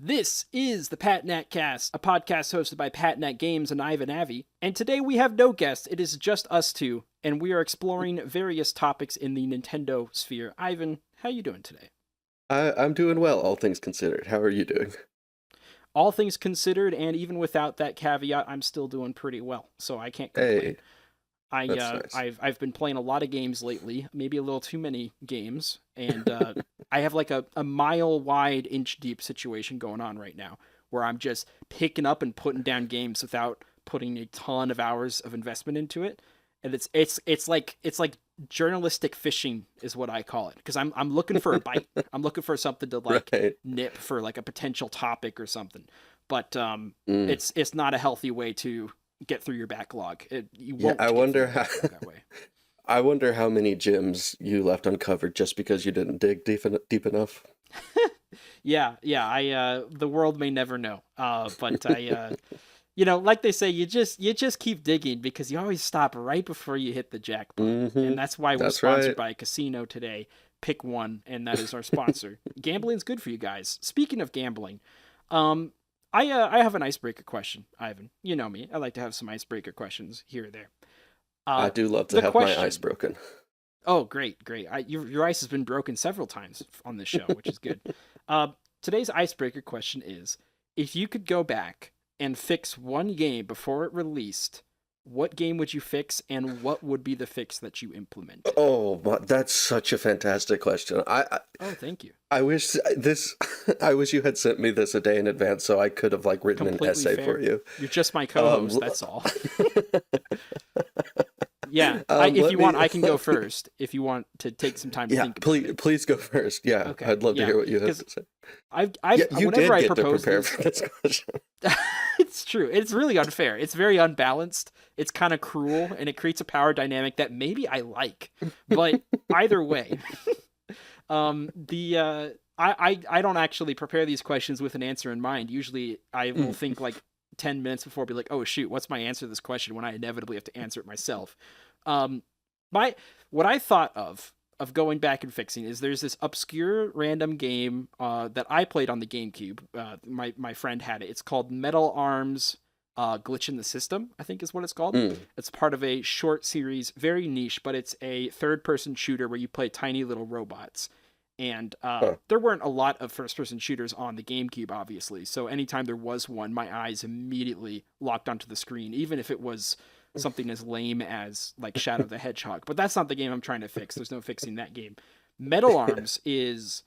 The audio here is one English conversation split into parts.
This is the Pat Nat Cast, a podcast hosted by Pat Nat Games and Ivan Avi. And today we have no guests, it is just us two, and we are exploring various topics in the Nintendo sphere. Ivan, how you doing today? I'm doing well, all things considered. How are you doing? All things considered, and even without that caveat, I'm still doing pretty well, so I can't complain. Hey, that's nice. I've been playing a lot of games lately, maybe a little too many games, and I have like a mile wide, inch deep situation going on right now, where I'm just picking up and putting down games without putting a ton of hours of investment into it, and it's like journalistic fishing is what I call it, because I'm looking for a bite, I'm looking for something to like Right. nip for like a potential topic or something, but Mm. it's not a healthy way to get through your backlog. You Yeah, won't get through your backlog that way. I wonder how many gems you left uncovered just because you didn't dig deep enough. Yeah. I the world may never know. But I like they say, you just keep digging because you always stop right before you hit the jackpot, Hmm. and that's why we're That's sponsored right. by a casino today. Pick one, and that is our sponsor. Gambling's good for you guys. Speaking of gambling, um, I have an icebreaker question, Ivan. You know me. I like to have some icebreaker questions here or there. I Uh, do love to the have my ice question. broken. Oh, great. Your ice has been broken several times on this show, which is good. Uh, Today's icebreaker question is: if you could go back and fix one game before it released, what game would you fix, and what would be the fix that you implemented? Oh, that's such a fantastic question. Oh, thank you. I wish this, I wish you had sent me this a day in advance so I could have like written an Completely essay for fair. you. You're just my Um, co-host. That's all. Yeah, if let you me, want, I can go first. If you want to take some time to yeah, think about please, it. please go first. Yeah, Okay. I'd love to Yeah, hear what you have because to say. I've Yeah, you whenever did I get to propose prepare these, for this question. it's true. It's really unfair. It's very unbalanced. It's kind of cruel, and it creates a power dynamic that maybe I like. But either way, I don't actually prepare these questions with an answer in mind. Usually, I will Mm. think like 10 minutes before, be like, "Oh shoot, what's my answer to this question?" When I inevitably have to answer it myself. Um, my what I thought of going back and fixing is there's this obscure random game that I played on the GameCube. My friend had it. It's called Metal Arms. Glitch in the System, I think is what it's called. Mm. It's part of a short series, very niche, but it's a third-person shooter where you play tiny little robots. And Huh. there weren't a lot of first-person shooters on the GameCube, obviously. So anytime there was one, my eyes immediately locked onto the screen, even if it was something as lame as like Shadow the Hedgehog. But that's not the game I'm trying to fix. There's no fixing that game. Metal Arms is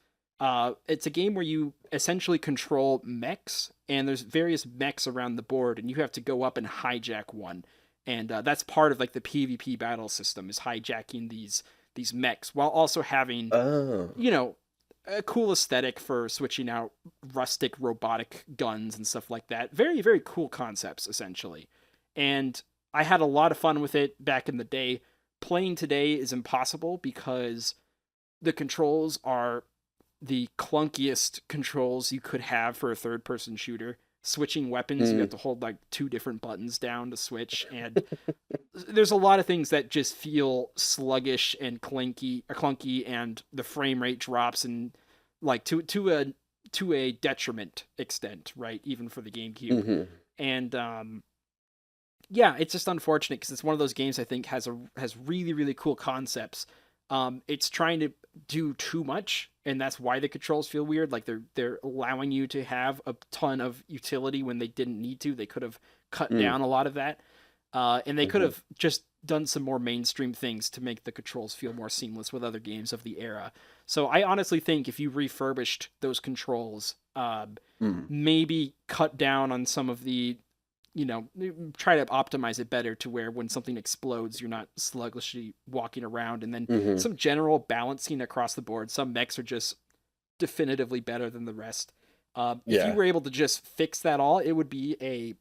it's a game where you essentially control mechs, and there's various mechs around the board, and you have to go up and hijack one. And that's part of like the PvP battle system, is hijacking these mechs while also having, Oh. you know, a cool aesthetic for switching out rustic robotic guns and stuff like that. Very, very cool concepts, essentially. And I had a lot of fun with it back in the day. Playing today is impossible because the controls are the clunkiest controls you could have for a third person shooter. Switching weapons, you have Mm. to hold like two different buttons down to switch, and there's a lot of things that just feel sluggish and clunky, and the frame rate drops, and like to a detriment extent, right? Even for the GameCube. Hmm. And yeah, it's just unfortunate because it's one of those games I think has really, really cool concepts. It's trying to do too much, and that's why the controls feel weird. Like they're allowing you to have a ton of utility when they didn't need to. They could have cut Mm. down a lot of that, and they could Hmm. have just done some more mainstream things to make the controls feel more seamless with other games of the era. So I honestly think if you refurbished those controls, Mm. maybe cut down on some of the, try to optimize it better to where when something explodes, you're not sluggishly walking around, and then Hmm. some general balancing across the board. Some mechs are just definitively better than the rest. If you Yeah. were able to just fix that all, it would be a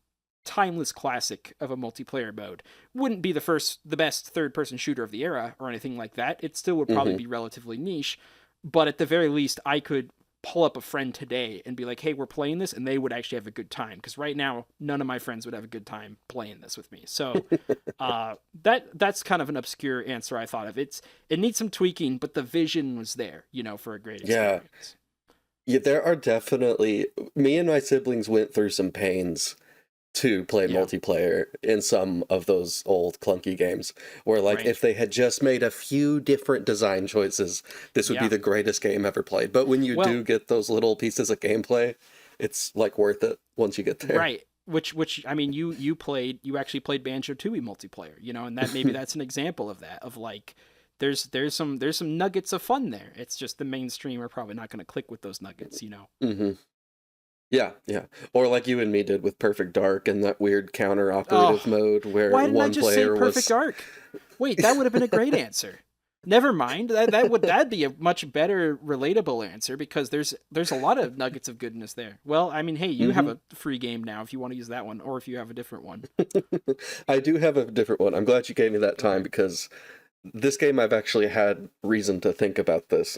timeless classic of a multiplayer mode. Wouldn't be the best third-person shooter of the era or anything like that. It still would probably Hmm. be relatively niche, but at the very least, I could pull up a friend today and be like, "Hey, we're playing this," and they would actually have a good time. Because right now, none of my friends would have a good time playing this with me. So, that's kind of an obscure answer I thought of. It needs some tweaking, but the vision was there, for a great Yeah. experience. Yeah, there are definitely me and my siblings went through some pains to play Yeah, multiplayer in some of those old clunky games where like right. if they had just made a few different design choices, this would be Yeah. the greatest game ever played. But when you Well, do get those little pieces of gameplay, it's like worth it once you get there. right. Which I mean, you actually played Banjo Tooie multiplayer, and that maybe that's an example of that, of like there's some nuggets of fun there. It's just the mainstream are probably not going to click with those nuggets. hmm Yeah, yeah. Or like you and me did with Perfect Dark and that weird counter operative Oh, mode where why didn't I one just say player Perfect was Arc? Wait, that would have been a great answer. Never mind. That'd be a much better relatable answer, because there's a lot of nuggets of goodness there. Well, I mean, hey, you have hmm a free game now if you want to use that one, or if you have a different one. I do have a different one. I'm glad you gave me that time Okay. because this game I've actually had reason to think about this.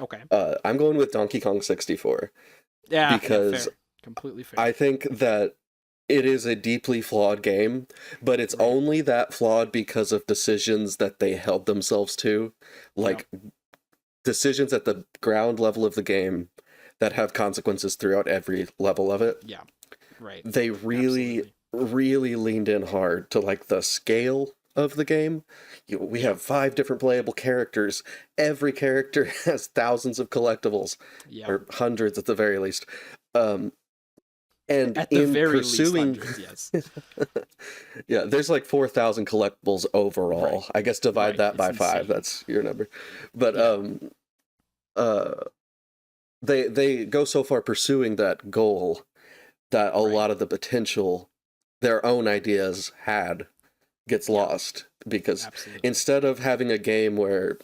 Okay. I'm going with Donkey Kong 64 Yeah, yeah, because fair. Completely fair. I think that it is a deeply flawed game, but it's Right. only that flawed because of decisions that they held themselves to, Yep. like decisions at the ground level of the game that have consequences throughout every level of it. Yeah. Right. They really, Absolutely. really leaned in hard to like the scale of the game. We Yep. have 5 different playable characters. Every character has thousands of collectibles, Yep. or hundreds at the very least. Um, and At the in very least, pursuing, hundreds. Yes. yeah, there's like 4,000 collectibles overall. Right. I guess divide Right. that It's by 5. insane. That's your number. But Yeah. uh, they go so far pursuing that goal that a Right. lot of the potential their own ideas had gets Yep. lost because Absolutely. instead of having a game where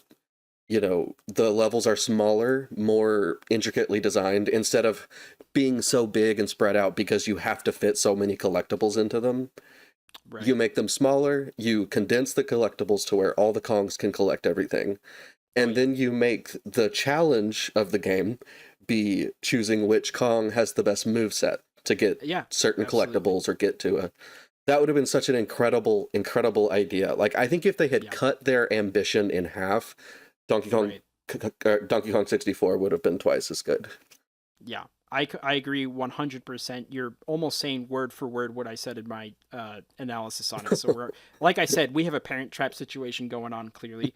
the levels are smaller, more intricately designed, instead of being so big and spread out because you have to fit so many collectibles into them, you Right. make them smaller, you condense the collectibles to where all the Kongs can collect everything, Oh and yeah. then you make the challenge of the game be choosing which Kong has the best move set to get Yeah. certain Absolutely. collectibles or get to a that would have been such an incredible idea. Like I think if they had Yeah. cut their ambition in half, Donkey Kong Right. Donkey Kong 64 would have been twice as good. Yeah, I agree 100%. You're almost saying word for word what I said in my analysis on it. So like I said, we have a parent trap situation going on. Clearly,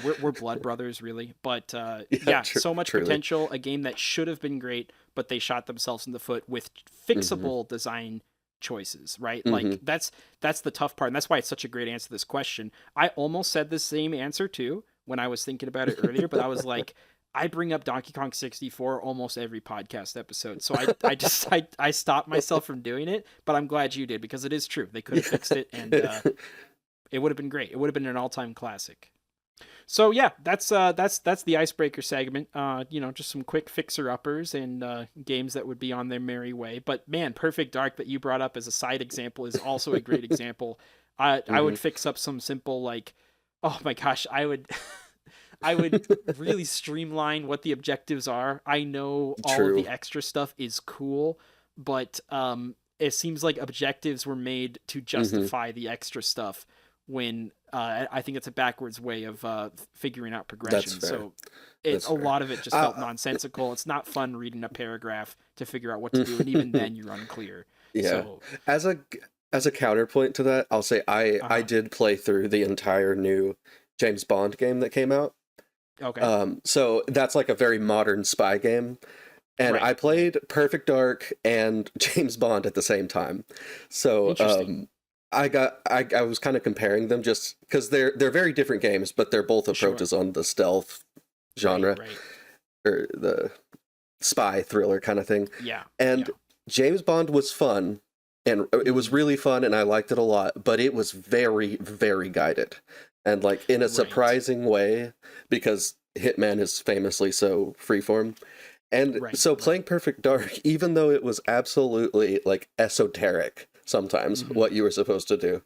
we're blood brothers, really. But Yeah, yeah, so much truly. potential. A game that should have been great, but they shot themselves in the foot with hmm fixable design choices. Right, like hmm that's the tough part, and that's why it's such a great answer to this question. I almost said the same answer too when I was thinking about it earlier, but I was like, I bring up Donkey Kong 64 almost every podcast episode. So I just I stopped myself from doing it, but I'm glad you did, because it is true. They could have fixed it, and it would have been great. It would have been an all-time classic. So yeah, that's the icebreaker segment. Just some quick fixer-uppers and games that would be on their merry way. But man, Perfect Dark that you brought up as a side example is also a great example. I hmm would fix up some simple, like, oh my gosh, I would really streamline what the objectives are. I know all of True. the extra stuff is cool, but it seems like objectives were made to hmm justify the extra stuff, when I think it's a backwards way of figuring out That's progression. fair. So That's a fair. lot of it just felt Uh, nonsensical. It's not fun reading a paragraph to figure out what to do, and even then you're unclear. yeah. So As a as a counterpoint to that, I'll say I uh-huh. did play through the entire new James Bond game that came out. Okay. So that's like a very modern spy game. And Right, I right. played Perfect Dark and James Bond at the same time. So Interesting. I was kind of comparing them just because they're very different games, but they're both Sure. approaches on the stealth Right, genre right. or the spy thriller kind of thing. Yeah, And yeah. James Bond was fun and it was Mhm. really fun and I liked it a lot, but it was very, very guided. And like in a Right. surprising way, because Hitman is famously so freeform. And Right, so right. playing Perfect Dark, even though it was absolutely like esoteric sometimes Mhm. what you were supposed to do,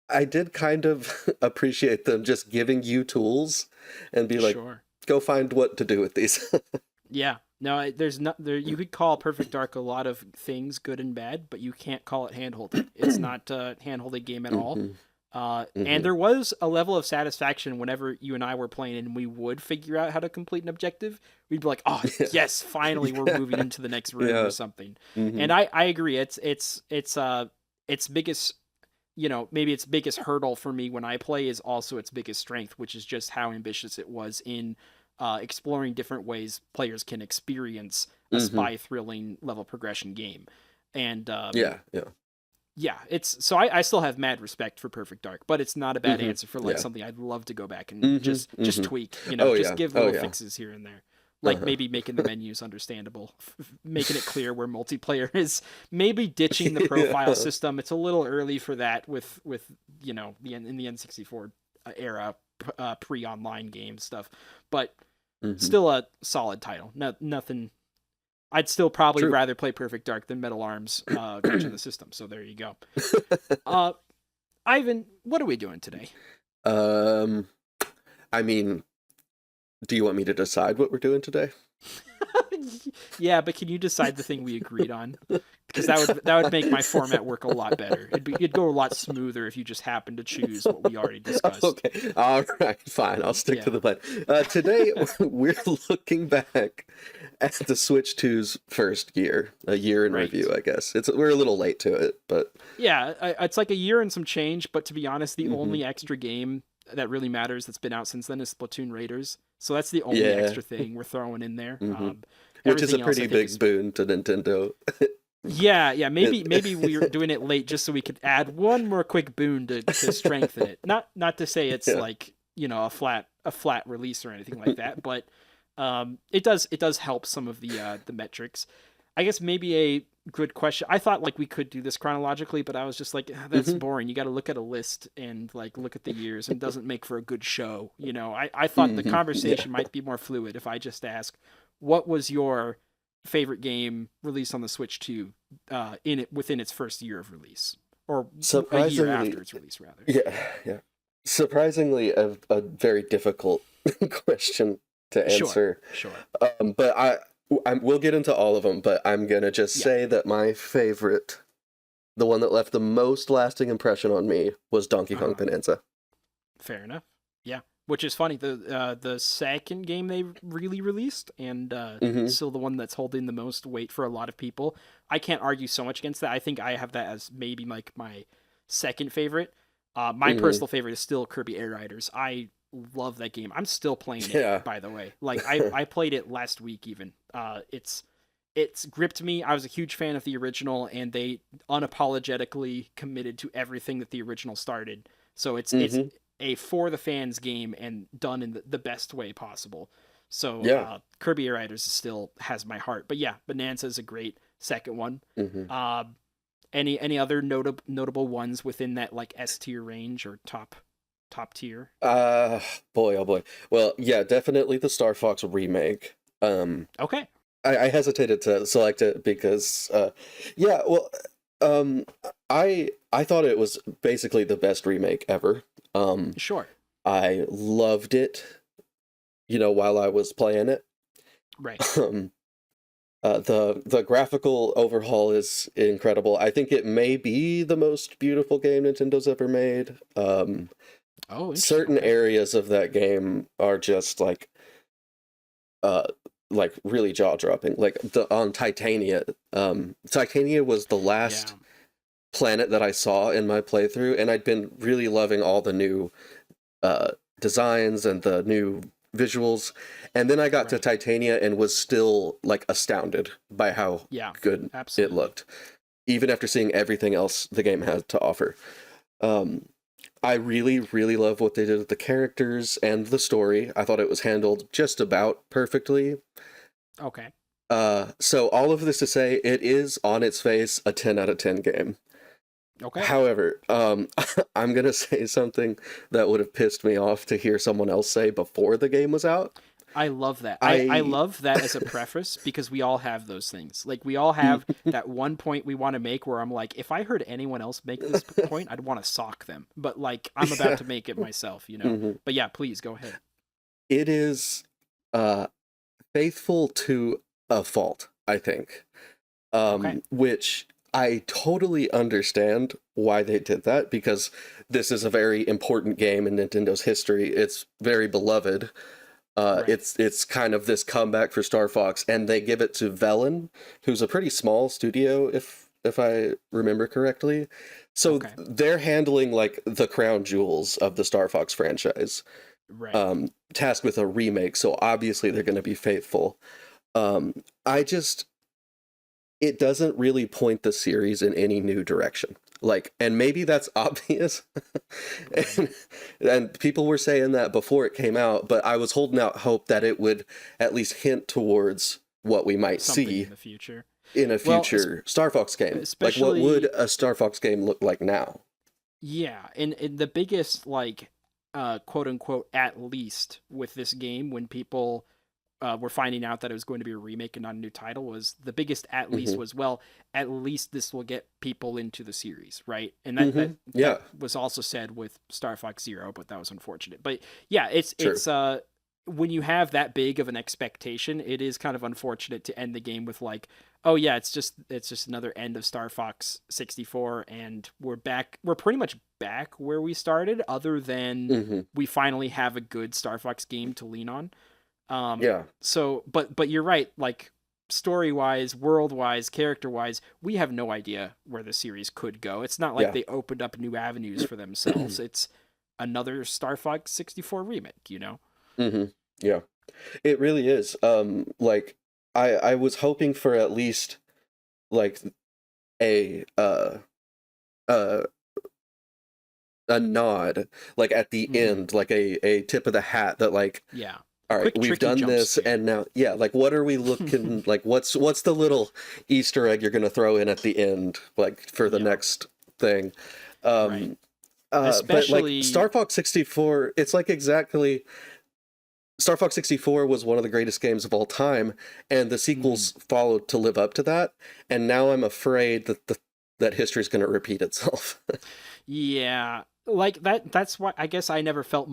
I did kind of appreciate them just giving you tools and be like, Sure. go find what to do with these. Yeah. No, there's not there. You could call Perfect Dark a lot of things, good and bad, but you can't call it handholding. It's not a handholding game at all. hmm And there was a level of satisfaction whenever you and I were playing and we would figure out how to complete an objective. We'd be like, "Oh, yes, finally we're moving into the next room or something." And I agree. Its biggest, maybe its biggest hurdle for me when I play is also its biggest strength, which is just how ambitious it was in exploring different ways players can experience a spy thrilling level progression game. And yeah, it's so I still have mad respect for Perfect Dark, but it's not a bad answer for like something I'd love to go back and just tweak, just give little fixes here and there. Like maybe making the menus understandable, making it clear where multiplayer is, maybe ditching the profile system. It's a little early for that with in the N64 era pre-online game stuff, but still a solid title. Nothing. I'd still probably rather play Perfect Dark than Metal Arms glitch the system. So there you go. Ivan, what are we doing today? I mean, do you want me to decide what we're doing today? Yeah, but can you decide the thing we agreed on? Because that would make my format work a lot better. It'd go a lot smoother if you just happened to choose what we already discussed. Okay, all right, fine. I'll stick to the plan. Today we're looking back at the Switch 2's first year, a year in review. I guess we're a little late to it, but yeah, it's like a year and some change. But to be honest, the only extra game that really matters that's been out since then is Splatoon Raiders. So that's the only extra thing we're throwing in there. Which is a pretty big boon to Nintendo. Yeah. Maybe we were doing it late just so we could add one more quick boon to strengthen it. Not to say it's like a flat release or anything like that, but it does help some of the metrics. I guess maybe a good question. I thought like we could do this chronologically, but I was just like, that's boring. You got to look at a list and like look at the years, and it doesn't make for a good show. I thought the conversation might be more fluid if I just ask, what was your favorite game released on the Switch 2 within its first year of release, or a year after its release, rather? Yeah. Surprisingly, a very difficult question to answer. Sure. But we'll get into all of them, but I'm going to just say that my favorite, the one that left the most lasting impression on me, was Donkey Kong Bonanza. Fair enough. Yeah. Which is funny. The second game they really released, and still the one that's holding the most weight for a lot of people. I can't argue so much against that. I think I have that as maybe like my second favorite. My personal favorite is still Kirby Air Riders. I love that game. I'm still playing it, by the way. Like I played it last week even. It's gripped me. I was a huge fan of the original, and they unapologetically committed to everything that the original started. So it's a for the fans game and done in the best way possible. So Kirby Air Riders still has my heart. But yeah, Bonanza is a great second one. Any other notable ones within that like S tier range or top tier? Boy, oh boy. Well, yeah, definitely the Star Fox remake. Okay. I hesitated to select it because I thought it was basically the best remake ever. Sure. I loved it, while I was playing it. Right. The graphical overhaul is incredible. I think it may be the most beautiful game Nintendo's ever made. Certain areas of that game are just like really jaw-dropping. Like on Titania. Titania was the last planet that I saw in my playthrough, and I'd been really loving all the new designs and the new visuals, and then I got to Titania and was still like astounded by how good it looked, even after seeing everything else the game had to offer. I really, really love what they did with the characters and the story. I thought it was handled just about perfectly. Okay. So all of this to say, it is on its face a 10 out of 10 game. Okay. However, I'm going to say something that would have pissed me off to hear someone else say before the game was out. I love that. I love that as a preface, because we all have those things. Like, we all have that one point we want to make where I'm like, if I heard anyone else make this point, I'd want to sock them. But, like, I'm about to make it myself, But yeah, please, go ahead. It is faithful to a fault, I think. Which I totally understand why they did that, because this is a very important game in Nintendo's history. It's very beloved. Right. It's kind of this comeback for Star Fox, and they give it to Velen, who's a pretty small studio, if I remember correctly. So Okay. they're handling like the crown jewels of the Star Fox franchise, Right. tasked with a remake. So obviously they're going to be faithful. I just it doesn't really point the series in any new direction. Like, and maybe that's obvious. Right. and, and people were saying that before it came out, but I was holding out hope that it would at least hint towards what we might Something see in the future. in a Well, future Star Fox game. Like, what would especially, a Star Fox game look like now? yeah, and the biggest like quote unquote at least with this game when people were finding out that it was going to be a remake and not a new title was the biggest at least Hmm. was, well, at least this will get people into the series, right? And Hmm. that Yeah, was also said with Star Fox Zero, but that was unfortunate. But yeah, it's true. when you have that big of an expectation, it is kind of unfortunate to end the game with like, oh yeah, it's just another end of Star Fox 64, and we're pretty much back where we started, other than Hmm. we finally have a good Star Fox game to lean on. Yeah, So but you're right, like story wise, world wise, character wise, we have no idea where the series could go. It's not like yeah. they opened up new avenues for themselves. It's another Star Fox 64 remake, you know? Hmm. Yeah. It really is. Like I was hoping for at least like a uh a nod, like at the Mm-hmm. end, like a tip of the hat that like, Yeah. all right, Quick, we've tricky done jump this, scare. and now, yeah, like what are we looking like? What's the little Easter egg you're gonna throw in at the end, like for the Yeah, next thing? right. Um, but like Especially, Star Fox 64, it's like exactly Star Fox 64 was one of the greatest games of all time, and the mhm. sequels followed to live up to that. And now I'm afraid that that history is going to repeat itself. Yeah, like that's why I guess I never felt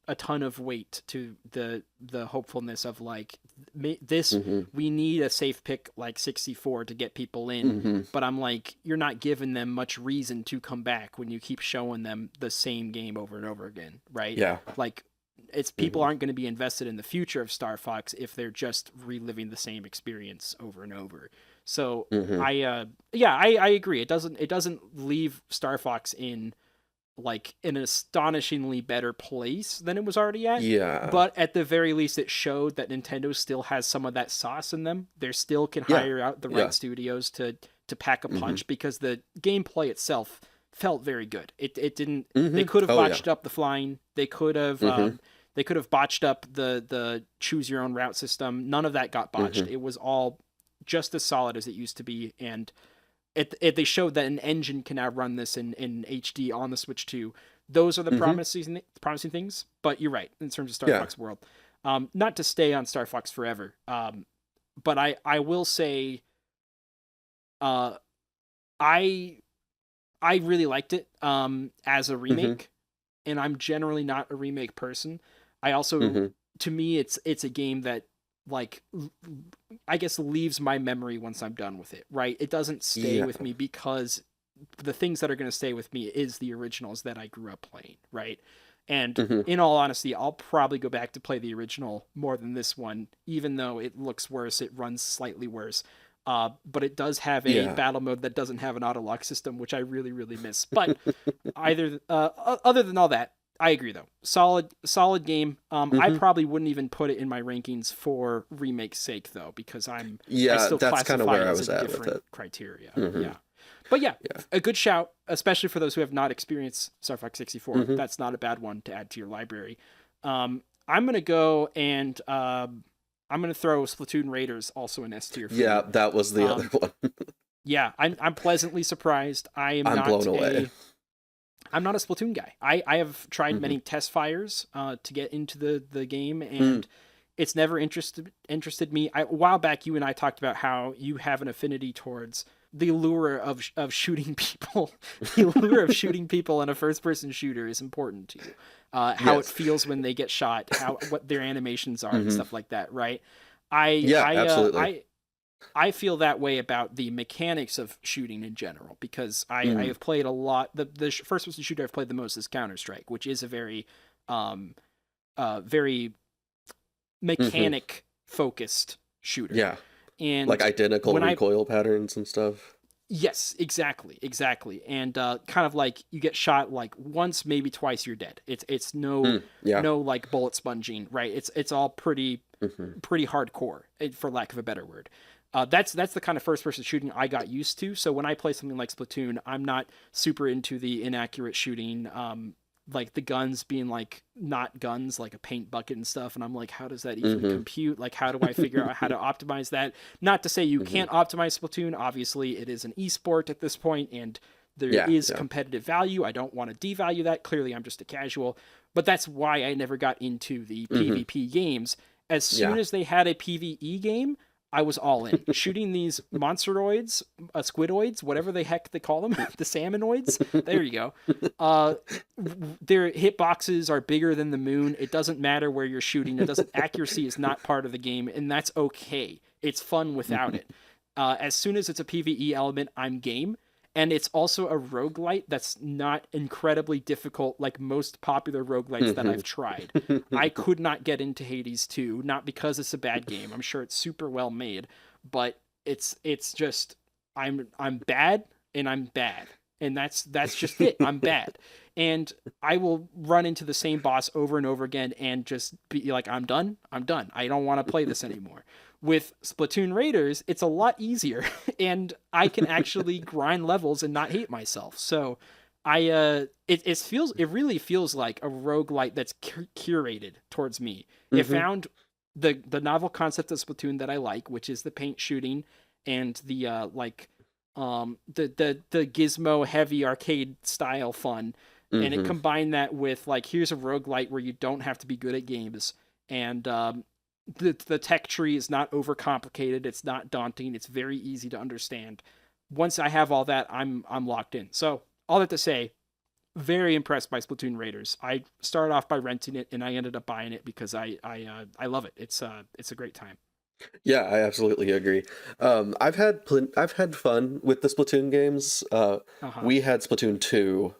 a ton of weight to the hopefulness of like this, Hmm. we need a safe pick like 64 to get people in, Hmm. but I'm like, you're not giving them much reason to come back when you keep showing them the same game over and over again, right? Yeah. Like it's people Hmm. aren't going to be invested in the future of Star Fox if they're just reliving the same experience over and over. So Hmm. I agree. It doesn't leave Star Fox in like an astonishingly better place than it was already at. Yeah. But at the very least, it showed that Nintendo still has some of that sauce in them. They still can Yeah. hire out the right Yeah. studios to pack a Hmm. punch, because the gameplay itself felt very good. It didn't. They Hmm. could have Oh yeah. botched up the flying. Hmm. They could have botched up the choose your own route system. None of that got botched. Hmm. It was all just as solid as it used to be, and they showed that an engine can now run this in HD on the Switch 2. Those are the Hmm. promising things. But you're right in terms of Star Yeah. Fox World. Not to stay on Star Fox forever, but I will say, uh, I I really liked it as a Hmm. remake, and I'm generally not a remake person. I also, Hmm. to me, it's a game that like I guess leaves my memory once I'm done with it. Right? It doesn't stay Yeah. with me because the things that are going to stay with me is the originals that I grew up playing. Right? And Hmm. in all honesty, I'll probably go back to play the original more than this one, even though it looks worse, it runs slightly worse. But it does have a Yeah. battle mode that doesn't have an auto lock system, which I really, really miss. But other than all that, I agree though. Solid game. I Hmm. probably wouldn't even put it in my rankings for remake's sake though, because I Yeah, still that's kind of classify where it I as a was at with different it. criteria. Hmm. Yeah, but yeah, Yeah. a good shout, especially for those who have not experienced Star Fox 64. Hmm. That's not a bad one to add to your library. I'm gonna go and I'm gonna throw Splatoon Raiders also in S tier for Yeah, you. that was the other Um, one. yeah, I'm pleasantly surprised. I'm blown away. I'm not a Splatoon guy. I have tried Hmm. many test fires to get into the game, Mm. and it's never interested me. A while back, you and I talked about how you have an affinity towards the allure of shooting people. The allure of shooting people in a first person shooter is important to you. How it Yes. feels when they get shot, how what their animations are, and Hmm. stuff like that. Right? I Yeah, I absolutely. I feel that way about the mechanics of shooting in general because I have played a lot. The first person shooter I've played the most is Counter-Strike, which is a very mechanic focused shooter. Yeah. And Like identical when recoil patterns and stuff. yes, exactly. And kind of like you get shot like once, maybe twice, you're dead. It's no Yeah. no like bullet sponging, right? It's all pretty Hmm. hardcore, for lack of a better word. That's the kind of first person shooting I got used to. So when I play something like Splatoon, I'm not super into the inaccurate shooting. Like the guns being like not guns, like a paint bucket and stuff. And I'm like, how does that even compute? Like, how do I figure out how to optimize that? Not to say you can't optimize Splatoon. Obviously, it is an esport at this point, and there is competitive value. I don't want to devalue that. Clearly, I'm just a casual. But that's why I never got into the PvP games. As soon as they had a PvE game, I was all in. Shooting these monsteroids, squidoids, whatever the heck they call them, the salmonoids. There you go. Their hitboxes are bigger than the moon. It doesn't matter where you're shooting. Accuracy is not part of the game, and that's okay. It's fun without it. As soon as it's a PvE element, I'm game. And it's also a roguelite that's not incredibly difficult like most popular roguelites that I've tried. I could not get into Hades 2, not because it's a bad game. I'm sure it's super well made, but it's just I'm bad and I'm bad. And that's just it. I'm bad. And I will run into the same boss over and over again and just be like, I'm done. I don't want to play this anymore. With Splatoon Raiders, it's a lot easier, and I can actually grind levels and not hate myself. So, it really feels like a roguelite that's curated towards me. It found the novel concept of Splatoon that I like, which is the paint shooting and the the gizmo heavy arcade style fun, and it combined that with like here's a roguelite where you don't have to be good at games, and the tech tree is not overcomplicated. It's not daunting. It's very easy to understand. Once I have all that, I'm locked in. So all that to say, very impressed by Splatoon Raiders. I started off by renting it, and I ended up buying it because I love it. It's a great time. Yeah, I absolutely agree. I've had fun with the Splatoon games. We had Splatoon 2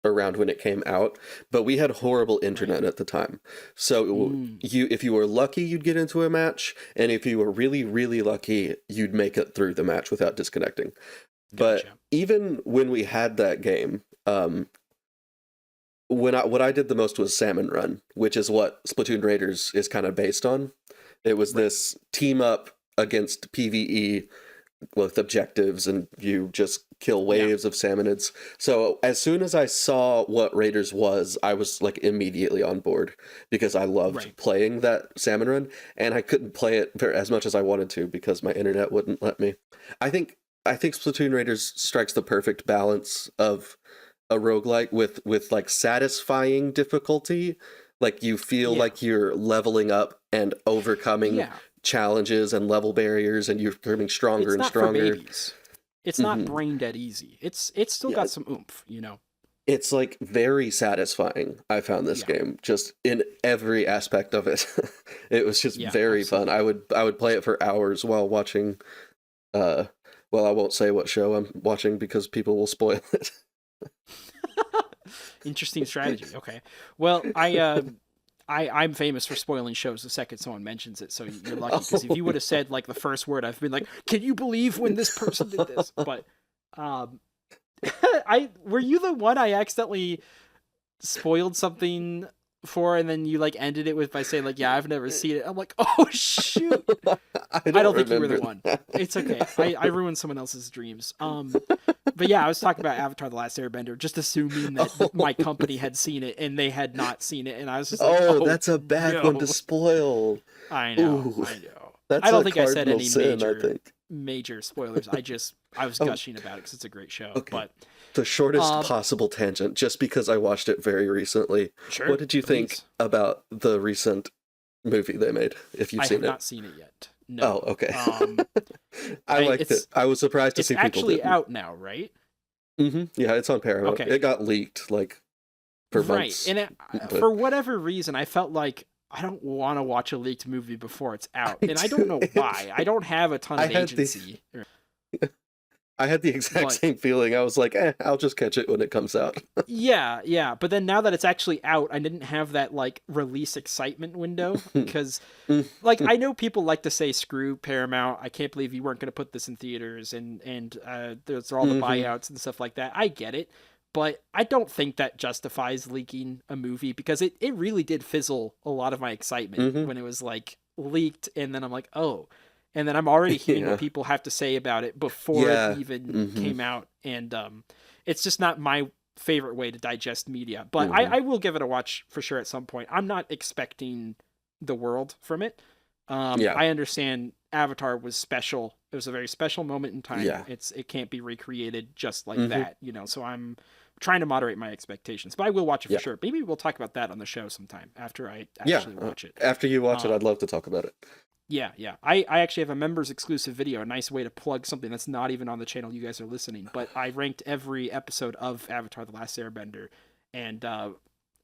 around when it came out, but we had horrible internet at the time. So if you were lucky, you'd get into a match, and if you were really, really lucky, you'd make it through the match without disconnecting. But even when we had that game, what I did the most was Salmon Run, which is what Splatoon Raiders is kind of based on. It was this team up against PvE with objectives, and you just kill waves of salmonids. So as soon as I saw what Raiders was, I was like immediately on board because I loved playing that Salmon Run, and I couldn't play it as much as I wanted to because my internet wouldn't let me. I think Splatoon Raiders strikes the perfect balance of a roguelike with like satisfying difficulty. Like you feel like you're leveling up and overcoming challenges and level barriers, and you're becoming stronger and stronger. For babies. It's not brain dead easy. It's still got some oomph, you know. It's like very satisfying. I found this game just in every aspect of it. It was just very fun. I would play it for hours while watching. Well, I won't say what show I'm watching because people will spoil it. Interesting strategy. Okay. Well, I'm famous for spoiling shows the second someone mentions it, so you're lucky. Because if you would have said like the first word, I've been like, "Can you believe when this person did this?" But, were you the one I accidentally spoiled something for, and then you like ended it with by saying like, "Yeah, I've never seen it." I'm like, "Oh shoot!" I don't think you were the one. It's okay. I ruined someone else's dreams. But yeah, I was talking about Avatar: The Last Airbender, just assuming that my company had seen it and they had not seen it, and I was just like, "Oh, that's a bad one to spoil." I know. I don't think I said any major spoilers. I was gushing about it because it's a great show. Okay. But the shortest possible tangent, just because I watched it very recently. Sure. What did you think about the recent movie they made? If you've seen it, I have not seen it yet. No. Oh, okay. I liked it. I was surprised to see people. It's actually out now, right? Yeah, it's on Paramount. Okay. It got leaked like for months. Right, and for whatever reason, I felt like I don't want to watch a leaked movie before it's out, and I don't know why. I don't have a ton I of had the agency. I had the exact But same feeling. I was like, I'll just catch it when it comes out. yeah. But then now that it's actually out, I didn't have that like release excitement window because like I know people like to say screw Paramount. I can't believe you weren't going to put this in theaters and there's all the buyouts and stuff like that. I get it. But I don't think that justifies leaking a movie because it really did fizzle a lot of my excitement when it was like leaked and then I'm like, oh, and then I'm already hearing Yeah. what people have to say about it before Yeah. it even came out, and it's just not my favorite way to digest media. But I will give it a watch for sure at some point. I'm not expecting the world from it. Yeah. I understand Avatar was special. It was a very special moment in time. Yeah. It can't be recreated just like that, you know. So I'm trying to moderate my expectations, but I will watch it for sure. Maybe we'll talk about that on the show sometime after I actually watch it. After you watch it, I'd love to talk about it. Yeah. I actually have a members exclusive video, a nice way to plug something that's not even on the channel you guys are listening, but I ranked every episode of Avatar The Last Airbender, and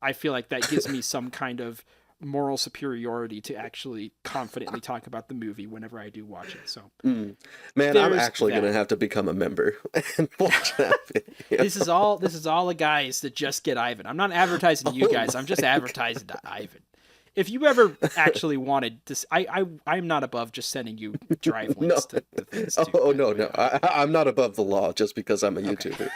I feel like that gives me some kind of moral superiority to actually confidently talk about the movie whenever I do watch it. So Man, I'm actually going to have to become a member and watch that video. This is all the guys that just get Ivan. I'm not advertising to you guys. I'm just advertising to Ivan. If you ever actually wanted to, I'm not above just sending you drive links to things. No. I'm not above the law just because I'm a YouTuber.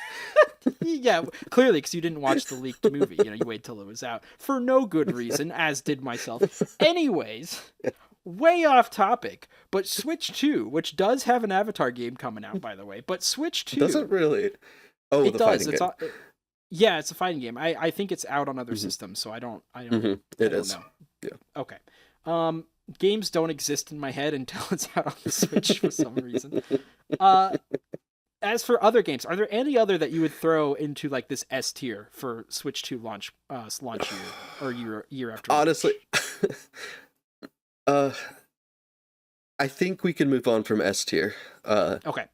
Yeah, clearly, because you didn't watch the leaked movie. You know, you wait till it was out for no good reason, as did myself. Anyways, way off topic, but Switch 2, which does have an Avatar game coming out, by the way, but Switch 2... Does it really? Oh, it the does. fighting game. Yeah, it's a fighting game. I think it's out on other systems, so I don't know. Yeah. Okay. Games don't exist in my head until it's out on the Switch for some reason. As for other games, are there any other that you would throw into like this S tier for Switch 2 launch year or year after? Honestly, I think we can move on from S tier. Okay.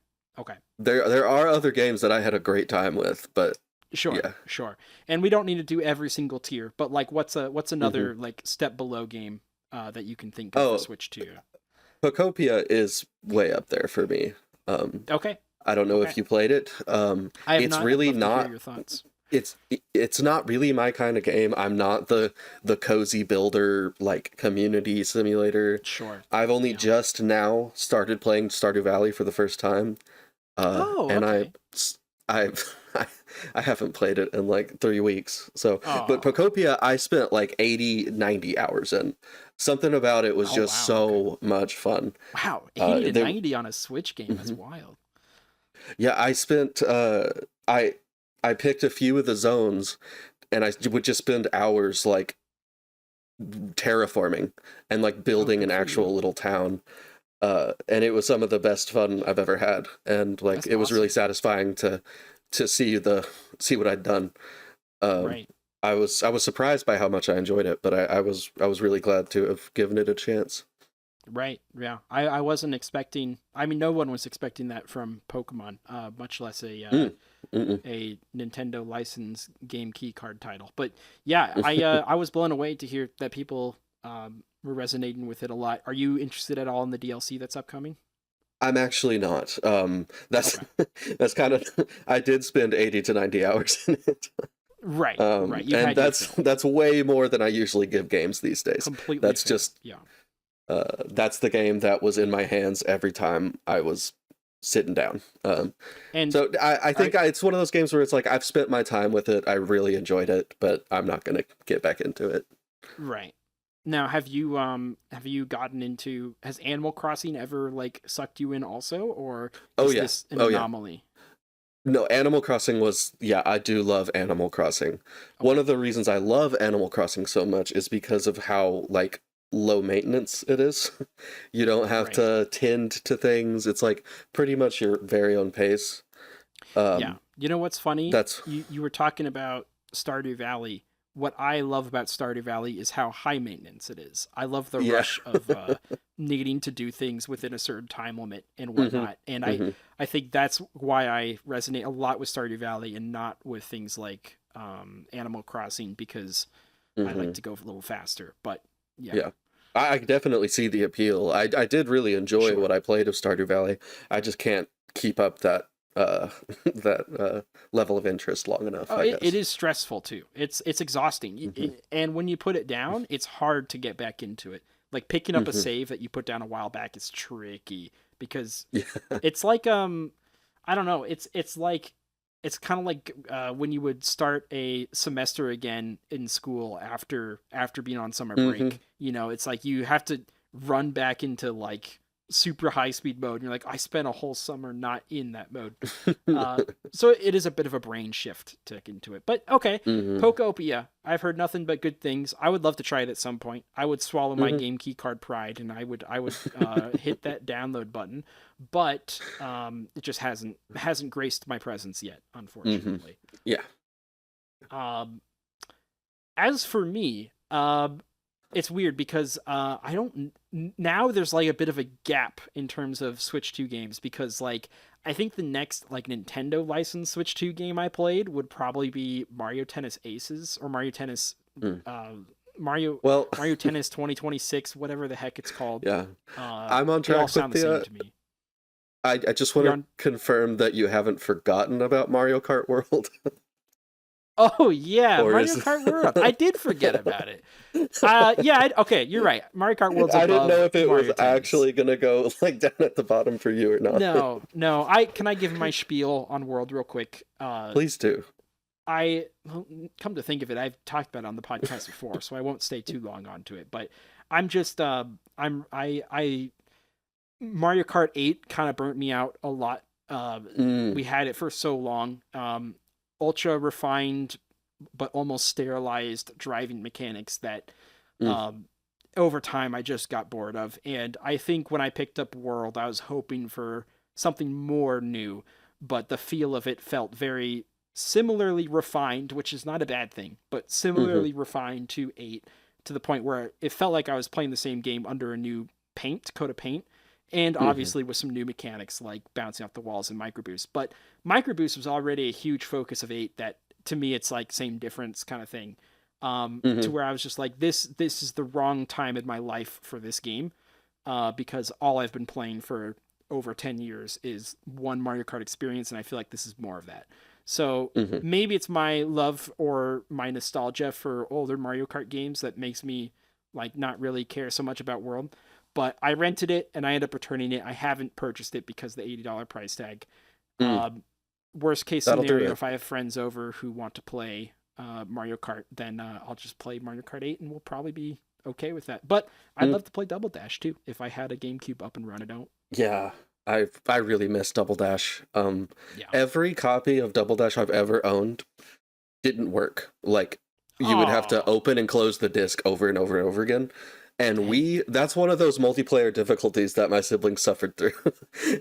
There are other games that I had a great time with, but Sure. And we don't need to do every single tier, but like what's another like step below game that you can think of for Switch 2? Pocopia is way up there for me. Okay. I don't know if you played it. It's really not. Your thoughts. It's not really my kind of game. I'm not the cozy builder like community simulator. Sure. I've only just now started playing Stardew Valley for the first time. And I haven't played it in like 3 weeks. So, but Pocopia, I spent like 80, 90 hours in. Something about it was just so much fun. Wow, 80 to 90 on a Switch game, that's wild. Yeah, I spent, I picked a few of the zones and I would just spend hours like terraforming and like building an actual little town. And it was some of the best fun I've ever had. And like, it was really satisfying to see what I'd done. Right. I was surprised by how much I enjoyed it, but I was really glad to have given it a chance. Right. Yeah. I wasn't expecting. I mean, no one was expecting that from Pokemon, much less a Nintendo license game key card title. But yeah, I was blown away to hear that people were resonating with it a lot. Are you interested at all in the DLC that's upcoming? I'm actually not. That's kind of. I did spend 80 to 90 hours in it. Right. And that's way more than I usually give games these days. Completely. That's fair. That's the game that was in my hands every time I was sitting down. And so I think it's one of those games where it's like I've spent my time with it. I really enjoyed it, but I'm not going to get back into it. Right. Now, have you gotten into, has Animal Crossing ever like sucked you in also, or is this an anomaly? No, Animal Crossing I do love Animal Crossing. Okay. One of the reasons I love Animal Crossing so much is because of how like low maintenance it is. You don't have to tend to things. It's like pretty much your very own pace. Yeah. You know what's funny? You were talking about Stardew Valley. What I love about Stardew Valley is how high maintenance it is. I love the rush of needing to do things within a certain time limit and whatnot. And I think that's why I resonate a lot with Stardew Valley and not with things like Animal Crossing, because I like to go a little faster. But Yeah. Yeah. I definitely see the appeal. I did really enjoy Sure. what I played of Stardew Valley. I just can't keep up that that level of interest long enough, Oh, I it guess. is stressful too. It's exhausting. Hmm. And when you put it down, it's hard to get back into it. Like picking up a Hmm. save that you put down a while back is tricky because Yeah. it's like I don't know. It's like it's kind of like when you would start a semester again in school after being on summer Hmm. break. You know, it's like you have to run back into like super high speed mode. And you're like, I spent a whole summer not in that mode. Uh, so it is a bit of a brain shift to get into it. But okay, Hmm. Pokopia. I've heard nothing but good things. I would love to try it at some point. I would swallow my Hmm. game key card pride and I would hit that download button. But it just hasn't graced my presence yet, Hmm. unfortunately. Yeah. Um, as for me, it's weird because I don't now there's like a bit of a gap in terms of Switch 2 games because like I think the next like Nintendo licensed Switch 2 game I played would probably be Mario Tennis Aces or Mario Tennis Mm. uh Mario Well, Mario Tennis 2026, whatever the heck it's called. yeah. I'm on They all track with sound the same the to me. I just want You're to on. confirm that you haven't forgotten about Mario Kart World. Oh yeah, Or Mario is Kart World. I did forget about it. Yeah, okay, you're right. Mario Kart World's I didn't know above if it was Mario Tennis. actually gonna go like down at the bottom for you or not. No, no. I give my spiel on World real quick. Please do. I well, come to think of it, I've talked about it on the podcast before, so I won't stay too long onto it. But I'm just I Mario Kart 8 kind of burnt me out a lot. Mm, We had it for so long. Ultra refined but almost sterilized driving mechanics that mm, um, over time I just got bored of. And I think when I picked up World, I was hoping for something more new, but the feel of it felt very similarly refined, which is not a bad thing, but mm-hmm, similarly refined to 8 to the point where it felt like I was playing the same game under a new coat of paint. And mm-hmm, obviously with some new mechanics like bouncing off the walls and microboost. But microboost was already a huge focus of 8 that to me it's like same difference kind of thing. To mm-hmm. where I was just like, this is the wrong time in my life for this game, because all I've been playing for over 10 years is one Mario Kart experience, and I feel like this is more of that. So Mm-hmm. maybe it's my love or my nostalgia for older Mario Kart games that makes me like not really care so much about World. But I rented it and I ended up returning it. I haven't purchased it because the $80 price tag. Mm, Um, Worst case that'll do scenario, it. if I have friends over who want to play Mario Kart, then I'll just play Mario Kart 8 and we'll probably be okay with that. But I'd Mm, love to play Double Dash too if I had a GameCube up and running out. yeah, I really miss Double Dash. Yeah. Every copy of Double Dash I've ever owned didn't work. Like you would have to Oh, open and close the disc over and over and over again. And dang. that's one of those multiplayer difficulties that my siblings suffered through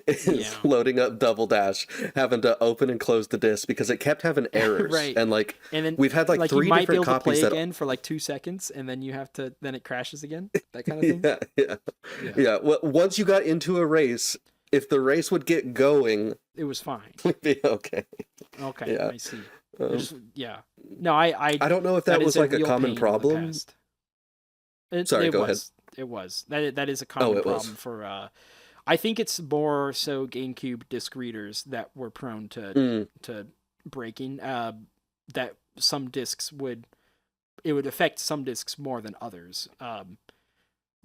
is Yeah. loading up Double Dash, having to open and close the disc because it kept having errors. Right. And like And then we've had like like you three might be different able to copies play that again for like 2 seconds and then you have to then it crashes again. That kind of thing. yeah, yeah. Yeah. Yeah. Well, once you got into a race, if the race would get going, It was fine. we'd be okay. Okay, Yeah. I see. Um, There's yeah. No, I I don't know if that that is was a like a real common pain in the problem. past. It Sorry, it go ahead. was. It was. That is a Oh, common it was. problem for I think it's more so GameCube disc readers that were prone Mm, to breaking that some discs would it would affect some discs more than others.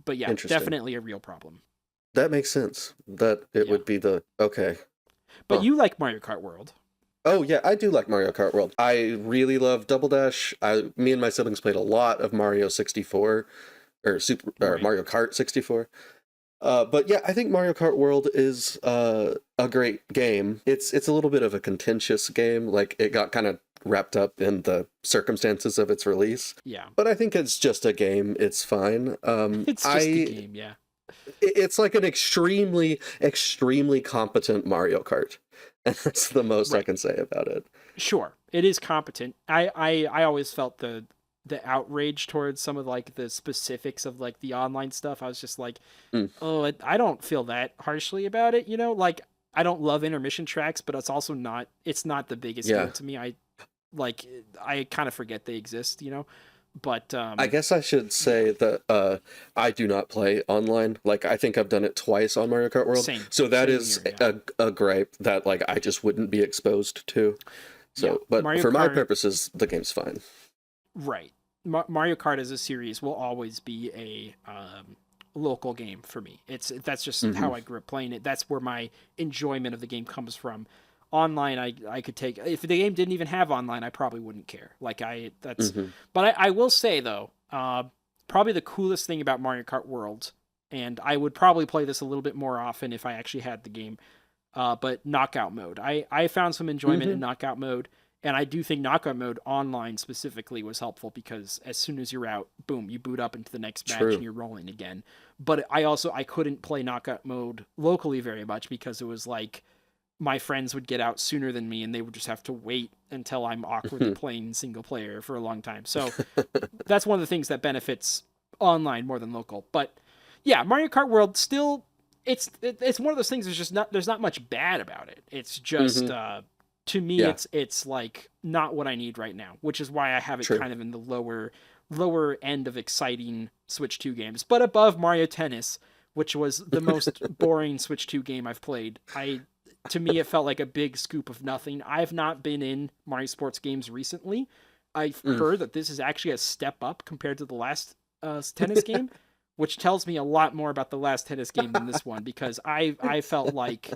But yeah, interesting. definitely a real problem. That makes sense. That it Yeah. would be the okay. But Huh. you like Mario Kart World. Oh yeah, I do like Mario Kart World. I really love Double Dash. Me and my siblings played a lot of Mario 64 or Right. Mario Kart 64. But yeah, I think Mario Kart World is a great game. It's a little bit of a contentious game. Like it got kind of wrapped up in the circumstances of its release. Yeah. But I think it's just a game. It's fine. It's just a game, yeah. It's like an extremely competent Mario Kart. And that's the most I Right. can say about it. Sure. It is competent. I always felt the outrage towards some of like the specifics of like the online stuff. I was just like, Mm, oh, I don't feel that harshly about it, you know? Like I don't love intermission tracks, but it's not the biggest yeah. deal to me. I like I kind of forget they exist, you know? But I guess I should say that I do not play online. Like, I think I've done it twice on Mario Kart World. same. So that Same is here, yeah. a gripe that, like, I just wouldn't be exposed to. Yeah, So, but Mario for my Kart, purposes, the game's fine. right. Mario Kart as a series will always be a local game for me. That's just Hmm. how I grew up playing it. That's where my enjoyment of the game comes from. Online, I could take, if the game didn't even have online, I probably wouldn't care. Like I that's, Hmm. but I will say though, probably the coolest thing about Mario Kart World, and I would probably play this a little bit more often if I actually had the game. But knockout mode, I found some enjoyment in Hmm. knockout mode. And I do think knockout mode online specifically was helpful because as soon as you're out, boom, you boot up into the next match and True. you're rolling again. But I couldn't play knockout mode locally very much because it was like my friends would get out sooner than me and they would just have to wait until I'm awkwardly playing single player for a long time. So that's one of the things that benefits online more than local. But yeah, Mario Kart World still, it's one of those things. There's not much bad about it. It's just Hmm. to me Yeah, it's like not what I need right now, which is why I have it true. kind of in the lower end of exciting Switch 2 games, but above Mario Tennis, which was the most boring Switch 2 game I've played. To me it felt like a big scoop of nothing. I've not been in Mario Sports games recently. I've Mm. heard that this is actually a step up compared to the last tennis game, which tells me a lot more about the last tennis game than this one because I felt like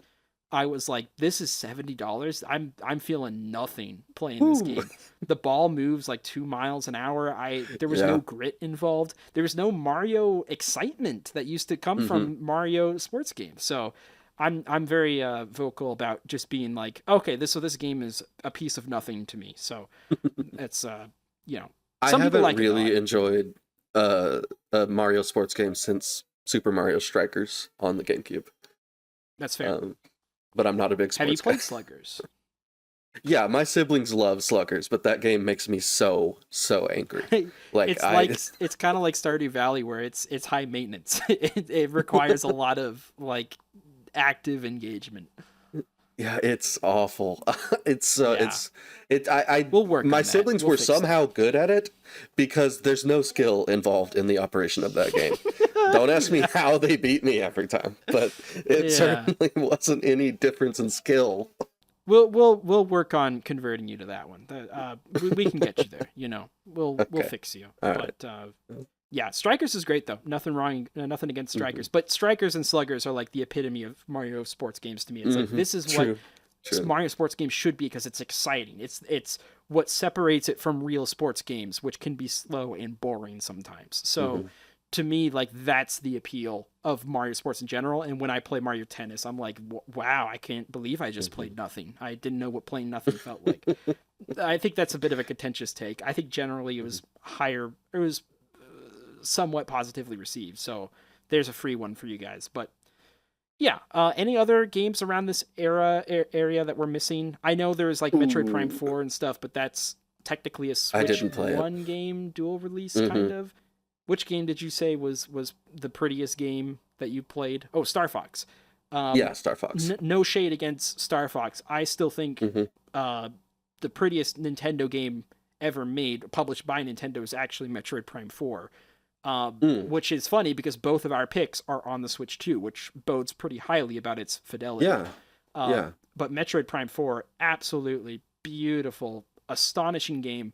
I was like, this is $70. I'm feeling nothing playing this Woo. game. The ball moves like 2 miles an hour. There was no Yeah. grit involved. There was no Mario excitement that used to come Hmm. from Mario sports games. So I'm very vocal about just being like, okay, this game is a piece of nothing to me. So it's you know, I some people haven't like it though. really enjoyed uh, a Mario sports game since Super Mario Strikers on the GameCube. That's fair. Um, but I'm not a big Have you sports guy. played Sluggers? Yeah, my siblings love Sluggers, but that game makes me so angry. Like It's kind of like Stardew Valley where it's high maintenance. It requires a lot of like active engagement. yeah, it's awful. Yeah, I we'll work my on that. siblings We'll were fix that. somehow good at it because there's no skill involved in the operation of that game. Don't ask me how they beat me every time, but it Yeah, certainly wasn't any difference in skill. we'll work on converting you to that one. We can get you there. We'll Okay. fix you. All right. But yeah, Strikers is great though. Nothing wrong. Nothing against Hmm. Strikers, but Strikers and Sluggers are like the epitome of Mario sports games to me. It's like Hmm. this is what True. True. Mario sports games should be because it's exciting. It's what separates it from real sports games, which can be slow and boring sometimes. So Hmm. to me, like that's the appeal of Mario sports in general. And when I play Mario Tennis, I'm like, wow, I can't believe I just played nothing. I didn't know what playing nothing felt like. I think that's a bit of a contentious take. I think generally it was higher. It was somewhat positively received. So there's a free one for you guys. But yeah, any other games around this area that we're missing? I know there's like Metroid Prime Ooh, 4 and stuff, but that's technically a I Switch didn't play it. One game dual release Hmm. kind of. Which game did you say was the prettiest game that you played? Oh, Star Fox. Yeah, Star Fox. No shade against Star Fox. I still think Hmm. uh, the prettiest Nintendo game ever made, published by Nintendo, is actually Metroid Prime 4. Mm. Which is funny because both of our picks are on the Switch 2, which bodes pretty highly about its fidelity. Yeah. Uh, Yeah. but Metroid Prime 4, absolutely beautiful, astonishing game,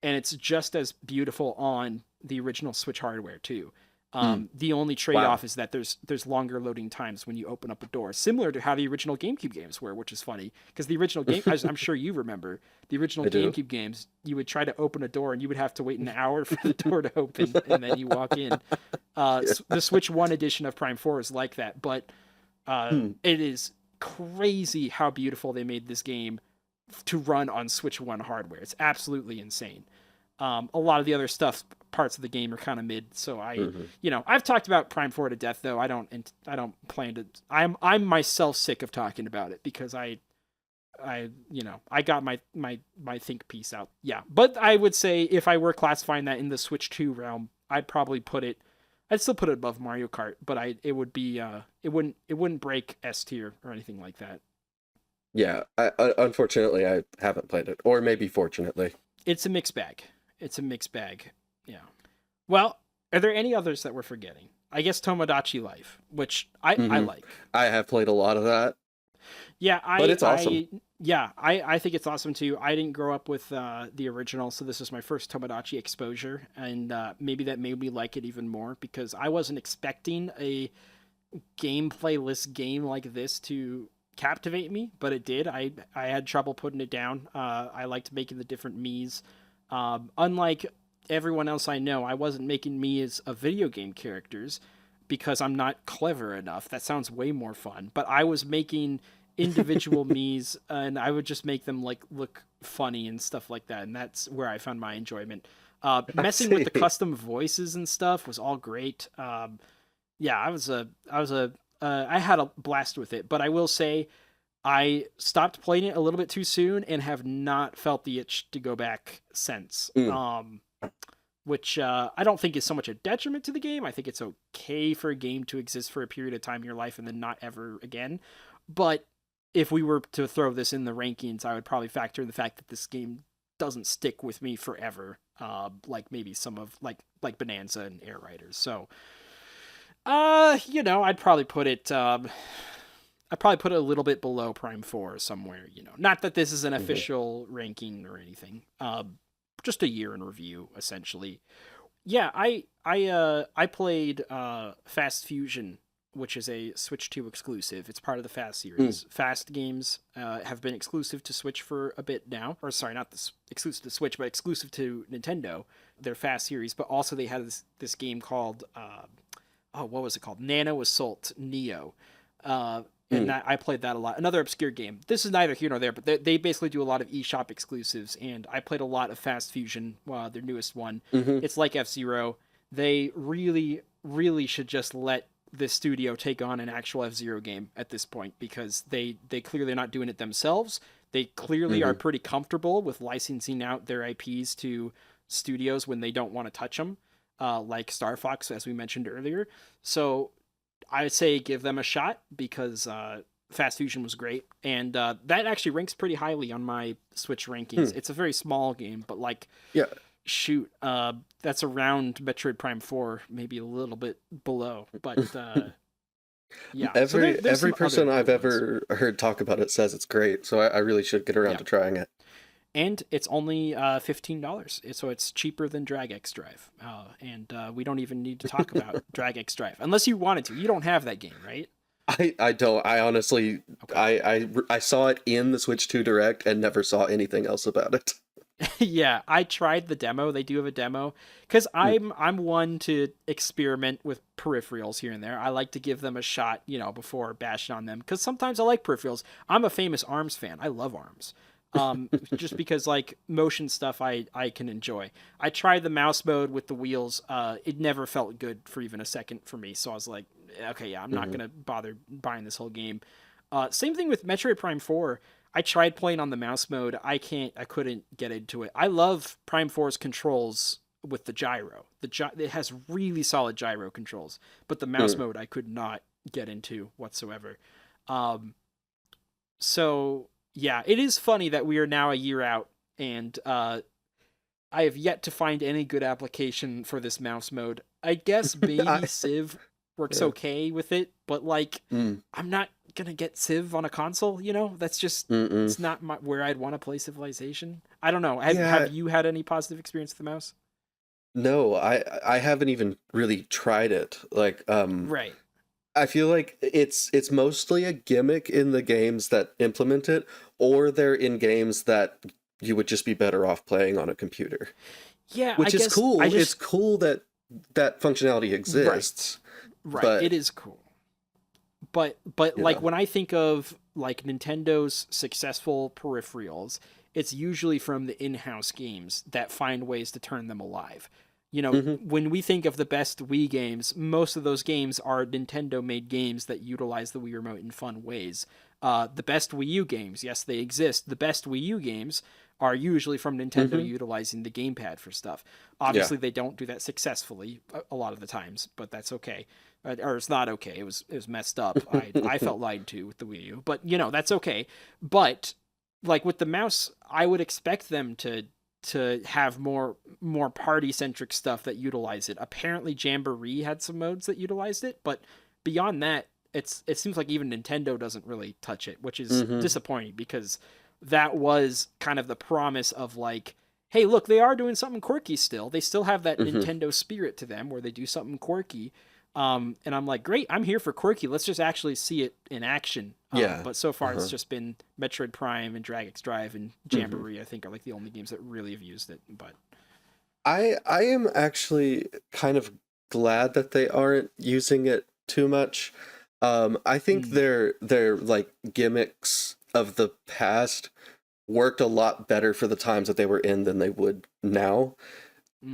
and it's just as beautiful on the original Switch hardware too. Mm. The only Wow. trade-off is that there's longer loading times when you open up a door, similar to how the original GameCube games were, which is funny because the original game, as I'm sure you remember, the original I do. GameCube games, you would try to open a door and you would have to wait an hour for the door to open, and then you walk in. Yeah. The Switch One edition of Prime 4 is like that, but Hmm. it is crazy how beautiful they made this game to run on Switch One hardware. It's absolutely insane. A lot of the other parts of the game are kind of mid. So Hmm. I've talked about Prime 4 to death, though. I don't plan to. I'm myself sick of talking about it because I got my think piece out. Yeah, but I would say if I were classifying that in the Switch 2 realm, I'd still put it above Mario Kart, but it would be it wouldn't break S tier or anything like that. Yeah. Unfortunately, I haven't played it, or maybe fortunately. It's a mixed bag. It's a mixed bag. Yeah. Well, are there any others that we're forgetting? I guess Tomodachi Life, which I like. I have played a lot of that, Yeah, but it's awesome. I think it's awesome too. I didn't grow up with the original, so this is my first Tomodachi exposure, and maybe that made me like it even more because I wasn't expecting a gameplay-less game like this to captivate me, but it did. I had trouble putting it down. I liked making the different Miis. Unlike everyone else I know, I wasn't making Miis of video game characters because I'm not clever enough. That sounds way more fun. But I was making individual Miis, and I would just make them like look funny and stuff like that, and that's where I found my enjoyment. Messing with the custom voices and stuff was all great. Yeah, I had a blast with it, but I will say I stopped playing it a little bit too soon and have not felt the itch to go back since. Which I don't think is so much a detriment to the game. I think it's okay for a game to exist for a period of time in your life and then not ever again. But if we were to throw this in the rankings, I would probably factor in the fact that this game doesn't stick with me forever, like maybe some of like Bonanza and Air Riders. So, I'd probably put it. I'd probably put it a little bit below Prime 4 somewhere. Not that this is an official ranking or anything. Just a year in review, essentially. Yeah, I played Fast Fusion, which is a Switch 2 exclusive. It's part of the Fast series. Fast games have been exclusive to Switch for a bit now. Or sorry, not exclusive to Switch, but exclusive to Nintendo. Their Fast series. But also they had this game called, what was it called? Nano Assault Neo. And I played that a lot. Another obscure game. This is neither here nor there, but they basically do a lot of eShop exclusives, and I played a lot of Fast Fusion, their newest one. It's like F-Zero. They really, really should just let this studio take on an actual F-Zero game at this point, because they clearly are not doing it themselves. They clearly are pretty comfortable with licensing out their IPs to studios when they don't want to touch them, like Star Fox, as we mentioned earlier. So I would say give them a shot because Fast Fusion was great. And that actually ranks pretty highly on my Switch rankings. It's a very small game, but shoot, that's around Metroid Prime 4, maybe a little bit below. But yeah. Every person I've ever heard talk about it says it's great. So I really should get around to trying it. And it's only $15, so it's cheaper than Drag X Drive. And we don't even need to talk about Drag X Drive unless you wanted to. You don't have that game, right? I don't. I honestly, okay. I saw it in the Switch 2 Direct and never saw anything else about it. Yeah, I tried the demo. They do have a demo because I'm one to experiment with peripherals here and there. I like to give them a shot, before bashing on them, because sometimes I like peripherals. I'm a famous ARMS fan. I love ARMS. Just because motion stuff I can enjoy. I tried the mouse mode with the wheels. It never felt good for even a second for me. So I was like, okay, yeah, I'm not going to bother buying this whole game. Same thing with Metroid Prime 4. I tried playing on the mouse mode. I couldn't get into it. I love Prime 4's controls with the gyro. It has really solid gyro controls, but the mouse mode I could not get into whatsoever. So yeah, it is funny that we are now a year out, and I have yet to find any good application for this mouse mode. I guess maybe Civ works okay with it, but I'm not gonna get Civ on a console. That's just it's not where I'd want to play Civilization. I don't know. Have you had any positive experience with the mouse? No, I haven't even really tried it. Right. I feel like it's mostly a gimmick in the games that implement it, or they're in games that you would just be better off playing on a computer. Yeah, which is cool. It's cool that functionality exists. Right. But it is cool. But when I think of Nintendo's successful peripherals, it's usually from the in-house games that find ways to turn them alive. When we think of the best Wii games, most of those games are Nintendo-made games that utilize the Wii Remote in fun ways. The best Wii U games, yes, they exist. The best Wii U games are usually from Nintendo utilizing the gamepad for stuff. Obviously, they don't do that successfully a lot of the times, but that's okay. Or it's not okay. It was messed up. I felt lied to with the Wii U, but that's okay. But with the mouse, I would expect them to to have more party centric stuff that utilize it. Apparently Jamboree had some modes that utilized it, but beyond that, it seems like even Nintendo doesn't really touch it, which is disappointing because that was kind of the promise of like, hey, look, they are doing something quirky still. They still have that Nintendo spirit to them where they do something quirky. And I'm like, great, I'm here for quirky. Let's just actually see it in action. But so far it's just been Metroid Prime and Drag X Drive and Jamboree, I think, are like the only games that really have used it. But I am actually kind of glad that they aren't using it too much. I think their like gimmicks of the past worked a lot better for the times that they were in than they would now.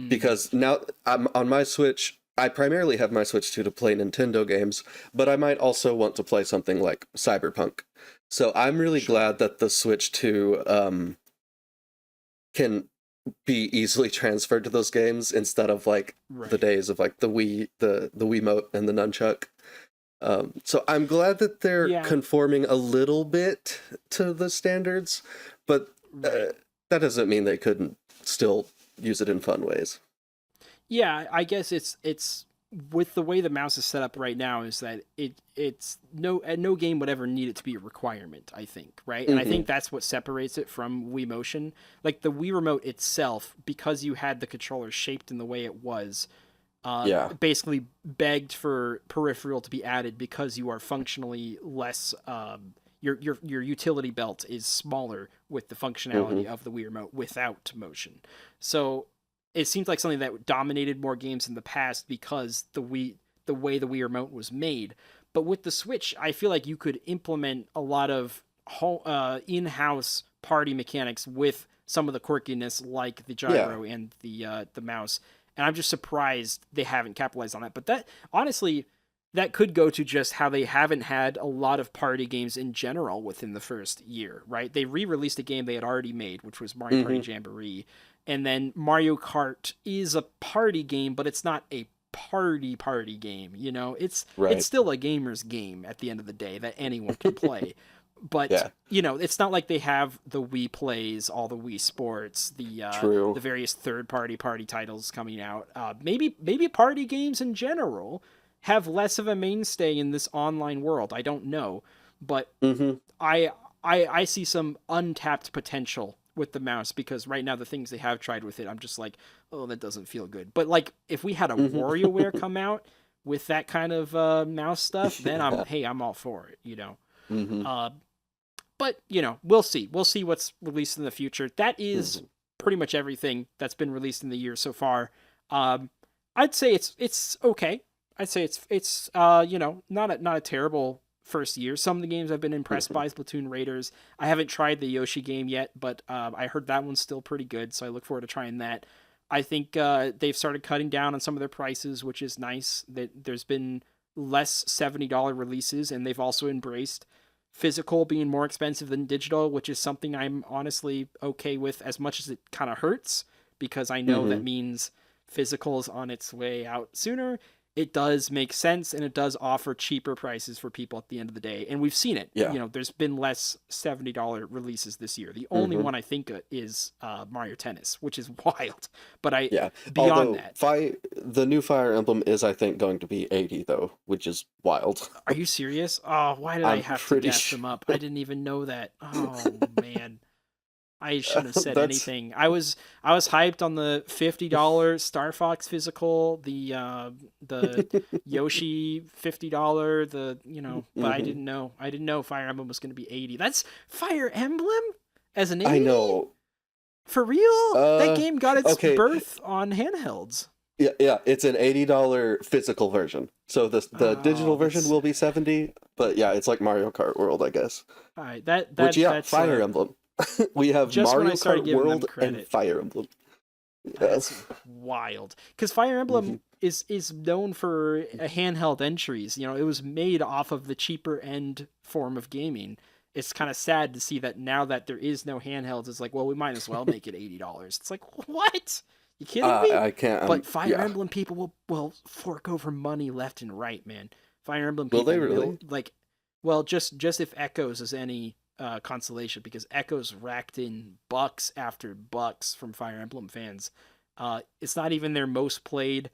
Because now I'm on my Switch. I primarily have my Switch 2 to play Nintendo games, but I might also want to play something like Cyberpunk. So I'm really glad that the Switch 2 can be easily transferred to those games instead of like the days of like the Wiimote and the nunchuck. So I'm glad that they're conforming a little bit to the standards, but that doesn't mean they couldn't still use it in fun ways. Yeah, I guess it's with the way the mouse is set up right now is that it's no game would ever need it to be a requirement, I think, right? And I think that's what separates it from Wii Motion. Like the Wii Remote itself, because you had the controller shaped in the way it was, basically begged for peripheral to be added because you are functionally less. Your utility belt is smaller with the functionality of the Wii Remote without motion. So it seems like something that dominated more games in the past because the way the Wii Remote was made. But with the Switch, I feel like you could implement a lot of in-house party mechanics with some of the quirkiness, like the gyro and the mouse. And I'm just surprised they haven't capitalized on that. But that, honestly, that could go to just how they haven't had a lot of party games in general within the first year, right? They re-released a game they had already made, which was Mario Party Jamboree. And then Mario Kart is a party game, but it's not a party game, you know? It's still a gamer's game at the end of the day that anyone can play. But, you know, it's not like they have the Wii Plays, all the Wii Sports, the various third-party party titles coming out. Maybe party games in general have less of a mainstay in this online world. I don't know. But I see some untapped potential with the mouse because right now the things they have tried with it, I'm just like, oh, that doesn't feel good. But like if we had a WarioWare come out with that kind of mouse stuff, then I'm all for it, you know. But you know, we'll see what's released in the future. That is pretty much everything that's been released in the year so far. I'd say it's okay. I'd say it's you know, not a terrible first year. Some of the games I've been impressed by, Splatoon Raiders. I haven't tried the Yoshi game yet, but I heard that one's still pretty good, so I look forward to trying that. I think they've started cutting down on some of their prices, which is nice. That there's been less $70 releases, and they've also embraced physical being more expensive than digital, which is something I'm honestly okay with, as much as it kind of hurts, because I know that means physical is on its way out sooner. It does make sense, and it does offer cheaper prices for people at the end of the day. And we've seen it. You know, there's been less $70 releases this year. The only one I think is Mario Tennis, which is wild. But beyond that, the new Fire Emblem is, I think, going to be 80 though, which is wild. Are you serious? Oh, why did I have to gas them up? I didn't even know that. Oh man. I shouldn't have said anything. I was hyped on the $50 Star Fox physical, the Yoshi $50, but I didn't know Fire Emblem was going to be 80. That's Fire Emblem as an 80? I know. For real? That game got its birth on handhelds. Yeah, it's an $80 physical version. So the digital version will be 70, but yeah, it's like Mario Kart World, I guess. All right, that's Fire Emblem. We have Mario Kart World and Fire Emblem. That's wild. Because Fire Emblem is known for handheld entries. You know, it was made off of the cheaper end form of gaming. It's kind of sad to see that now that there is no handhelds, it's like, well, we might as well make it $80. It's like, what? You kidding me? I can't. But Fire Emblem people will fork over money left and right, man. Fire Emblem people will they really? Well, just if Echoes is any consolation, because Echoes racked in bucks after bucks from Fire Emblem fans. It's not even their most played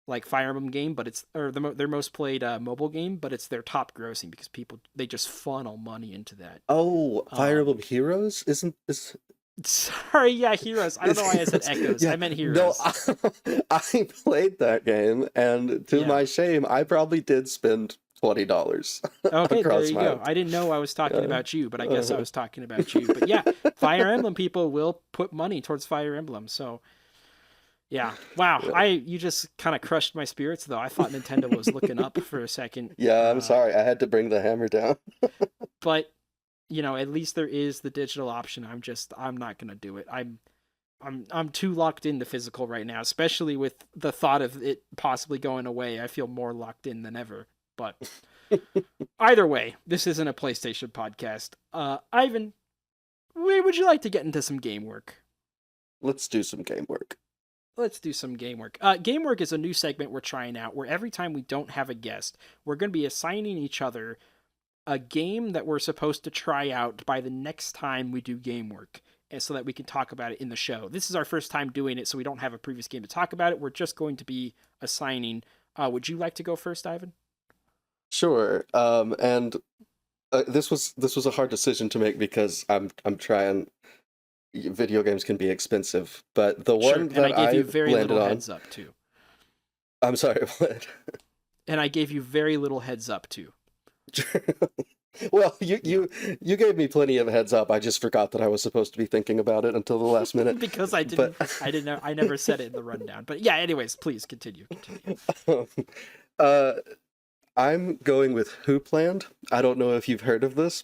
like Fire Emblem game, but it's their most played mobile game, but it's their top grossing because they just funnel money into that. Oh, Fire Emblem Heroes is. Sorry, yeah, Heroes. I don't know why I said Echoes. Yeah, I meant Heroes. No, I played that game, and to my shame, I probably did spend $20. Okay, there you go. I didn't know I was talking about you, but I guess I was talking about you. But yeah, Fire Emblem people will put money towards Fire Emblem. So yeah, wow. You just kind of crushed my spirits, though. I thought Nintendo was looking up for a second. Yeah, I'm sorry. I had to bring the hammer down. But at least there is the digital option. I'm not gonna do it. I'm too locked into physical right now, especially with the thought of it possibly going away. I feel more locked in than ever. But either way, this isn't a PlayStation podcast. Ivan, would you like to get into some game work? Let's do some game work. Let's do some game work. Game work is a new segment we're trying out where every time we don't have a guest, we're going to be assigning each other a game that we're supposed to try out by the next time we do game work, and so that we can talk about it in the show. This is our first time doing it, so we don't have a previous game to talk about it. We're just going to be assigning. Would you like to go first, Ivan? Sure. And this was a hard decision to make because I'm trying. Video games can be expensive, but the one that I gave you very landed little on. heads up too. I'm sorry, what? And I gave you very little heads up too. Well, you gave me plenty of heads up. I just forgot that I was supposed to be thinking about it until the last minute. Because I never said it in the rundown. But yeah, anyways, please continue. I'm going with Hoopland. I don't know if you've heard of this.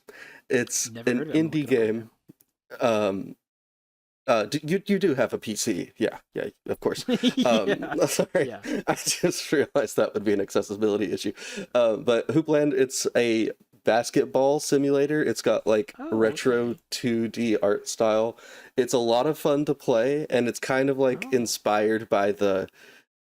It's an indie game. You do have a PC, yeah, of course. Sorry, yeah. I just realized that would be an accessibility issue. But Hoopland, it's a basketball simulator. It's got retro 2D art style. It's a lot of fun to play, and it's kind of inspired by the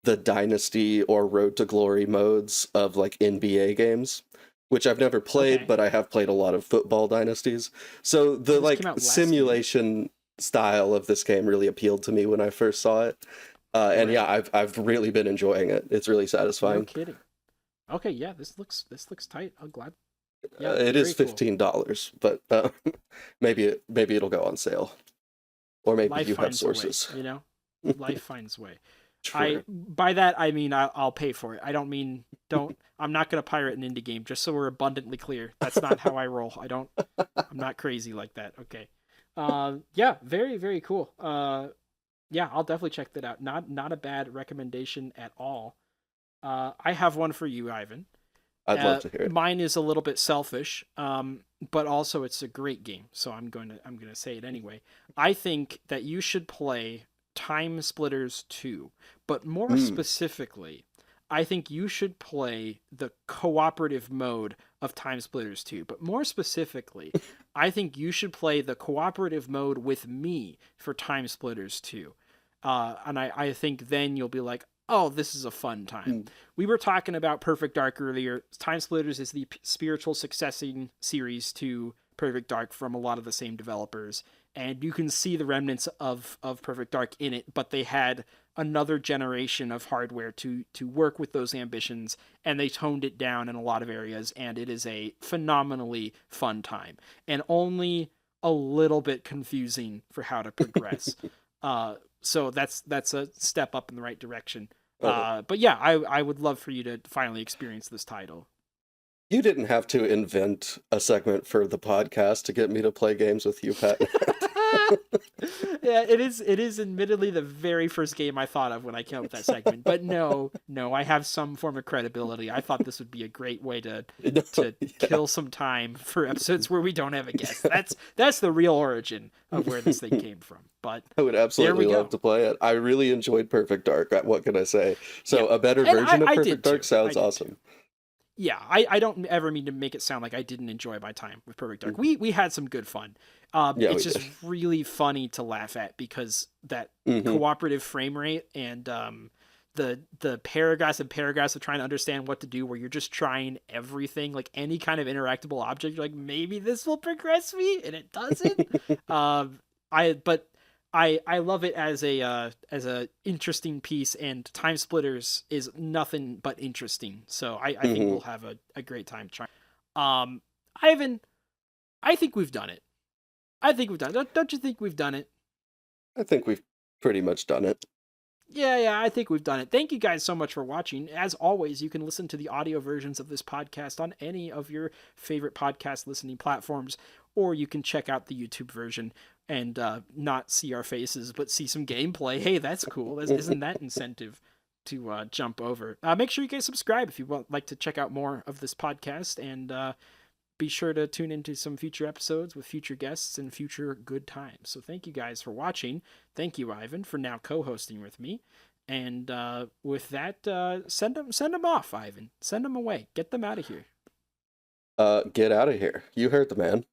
Dynasty or Road to Glory modes of NBA games, which I've never played, but I have played a lot of football dynasties. So the simulation style of this game really appealed to me when I first saw it, and yeah, I've really been enjoying it. It's really satisfying. No kidding. Okay, yeah, this looks tight. I'm glad. Yeah, it is $15, but maybe it'll go on sale, or maybe Life you have sources. Way, life finds way. True. By that I mean I'll pay for it. I don't mean I'm not gonna pirate an indie game. Just so we're abundantly clear, that's not how I roll. I'm not crazy like that. Okay. Yeah, very, very cool. Yeah, I'll definitely check that out. Not a bad recommendation at all. I have one for you, Ivan. I'd love to hear it. Mine is a little bit selfish, but also it's a great game, so I'm going to say it anyway. I think that you should play Time Splitters 2, but more specifically, I think you should play the cooperative mode of Time Splitters 2. But more specifically, I think you should play the cooperative mode with me for Time Splitters 2. And I think then you'll be like, oh, this is a fun time. We were talking about Perfect Dark earlier. Time Splitters is the spiritual successing series to Perfect Dark from a lot of the same developers. And you can see the remnants of Perfect Dark in it, but they had another generation of hardware to work with those ambitions, and they toned it down in a lot of areas, and it is a phenomenally fun time, and only a little bit confusing for how to progress. So that's a step up in the right direction. But yeah, I would love for you to finally experience this title. You didn't have to invent a segment for the podcast to get me to play games with you, Pat. Yeah, it is admittedly the very first game I thought of when I came up with that segment. But no, I have some form of credibility. I thought this would be a great way to kill some time for episodes where we don't have a guest. That's the real origin of where this thing came from. But I would absolutely love to play it. I really enjoyed Perfect Dark. What can I say? So a better version of Perfect Dark sounds awesome. Yeah, I don't ever mean to make it sound like I didn't enjoy my time with Perfect Dark. We had some good fun. It's just really funny to laugh at because that cooperative frame rate and the paragraphs and paragraphs of trying to understand what to do, where you're just trying everything, like any kind of interactable object. You're like, maybe this will progress me, and it doesn't. I love it as a interesting piece, and Time Splitters is nothing but interesting. So I think we'll have a great time trying. Ivan, I think we've done it. I think we've done it. Don't you think we've done it? I think we've pretty much done it. Yeah, I think we've done it. Thank you guys so much for watching. As always, you can listen to the audio versions of this podcast on any of your favorite podcast listening platforms, or you can check out the YouTube version and not see our faces, but see some gameplay. Hey, that's cool. Isn't that incentive to jump over? Make sure you guys subscribe if you would like to check out more of this podcast, and be sure to tune into some future episodes with future guests and future good times. So thank you guys for watching. Thank you, Ivan, for now co-hosting with me. And with that, send them off, Ivan. Send them away. Get them out of here. Get out of here. You heard the man.